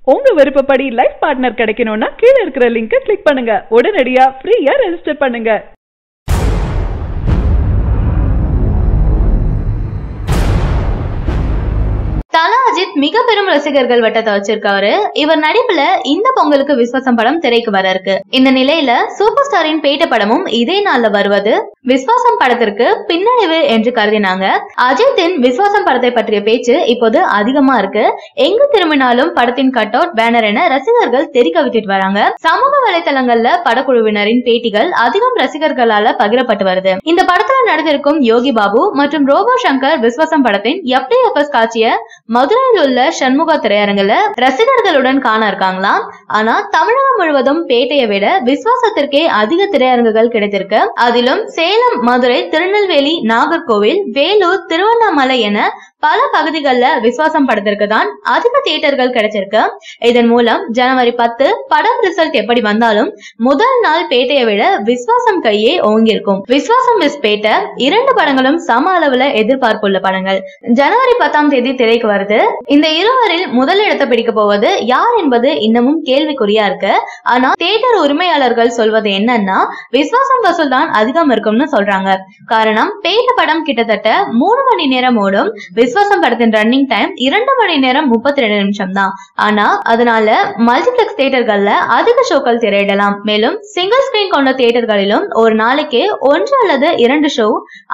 உங்க விருப்பப்படி life partner கிடைக்கணும்னா கீழ இருக்கிற லிங்கை கிளிக் பண்ணுங்க. உடனடியா ஃப்ரீயா ரெஜிஸ்டர் பண்ணுங்க. தல அஜித் மிக பெரும் ரசிகர்கள் வட்டத்தை வச்சிருக்காரு. இவர் நடிப்புல இந்த பொங்கலுக்கு விஸ்வாசம் படம் திரைக்கு வர இருக்கு. இந்த நிலையில சூப்பர் ஸ்டாரின் பேட்ட படமும் இதே நாள்ல வருவது விஸ்வாசம் படத்திற்கு பின்னடைவு என்று கருதினாங்க. அஜித்தின் விஸ்வாசம் படத்தை பற்றிய பேச்சு இப்போது அதிகமா இருக்கு. எங்கு திரும்பினாலும் படத்தின் கட் அவுட், பேனர் என ரசிகர்கள் தெரிக்க விட்டுட்டு வராங்க. சமூக வலைதளங்கள்ல படக்குழுவினரின் பேட்டிகள் அதிகம் ரசிகர்களால பகிரப்பட்டு வருது. இந்த படத்துல நடித்திருக்கும் யோகி பாபு மற்றும் ரோபோ சங்கர் விஸ்வாசம் படத்தின் FTFS காட்சிய மதுரையில் உள்ள சண்முகா திரையரங்குல ரசிகர்களுடன் காண இருக்காங்களாம். ஆனா தமிழகம் முழுவதும் பேட்டையை விட விஸ்வாசத்திற்கே அதிக திரையரங்குகள் கிடைத்திருக்கு. அதிலும் சேலம், மதுரை, திருநெல்வேலி, நாகர்கோவில், வேலூர், திருவண்ணாமலை என பல பகுதிகளில் விஸ்வாசம் படத்திற்கு தான் அதிக தியேட்டர்கள் கிடைச்சிருக்கு. இதன் மூலம் ஜனவரி 10 படம் ரிசல்ட் எப்படி வந்தாலும் முதல் நாள் பேட்டையை விட விஸ்வாசம் கையே ஓங்கியிருக்கும். விஸ்வாசம் மிஸ் பேட்டை 2 படங்களும் சம அளவுல எதிர்பார்ப்புள்ள படங்கள். ஜனவரி 10ஆம் தேதி திரைக்கு வருது. இந்த இருவரில் முதல் இடத்தை பிடிக்க போவது யார் என்பது இன்னமும் கேள்விக்குறியா இருக்கு. ஆனா தியேட்டர் உரிமையாளர்கள் சொல்வது என்னன்னா விஸ்வாசம் வசூல் தான் அதிகம் இருக்கும்னு சொல்றாங்க. காரணம், பேட்ட படம் கிட்டத்தட்ட 3 மணி நேரம் ஓடும். விஸ்வாசம் படத்தின் ரன்னிங் டைம் 2 மணி நேரம் 32 நிமிஷம் தான். ஆனா அதனால மல்டிபிளெக்ஸ் தியேட்டர்கள்ல அதிக ஷோக்கள் திரையிடலாம். மேலும் சிங்கிள் ஸ்கிரீன் கொண்ட தியேட்டர்களிலும் ஒரு நாளைக்கு 1 அல்லது 2 ஷோ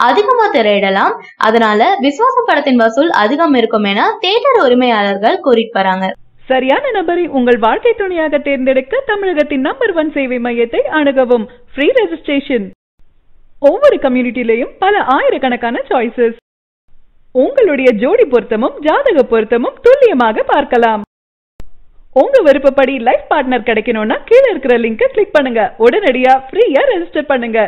அதிகமா திரையிடலாம். அதனால விஸ்வாசம் படத்தின் வசூல் அதிகம் இருக்கும் என தியேட்டர் உரிமையாளர்கள் கூறிட்டு வராங்க. சரியான நபரை உங்கள் வாழ்க்கை துணையாக தேர்ந்தெடுக்க தமிழகத்தின் நம்பர் 1 சேவை மையத்தை அணுகவும். Free registration. ஒவ்வொரு கம்யூனிட்டிலையும் பல ஆயிரக்கணக்கான சாய்ஸஸ். உங்களுடைய ஜோடி பொருத்தமும் ஜாதக பொருத்தமும் துல்லியமாக பார்க்கலாம். உங்க விருப்பப்படி லைஃப் பார்ட்னர் கிடைக்கணும்னா கீழ இருக்கிற லிங்கை கிளிக் பண்ணுங்க. உடனடியா ஃப்ரீயா ரெஜிஸ்டர் பண்ணுங்க.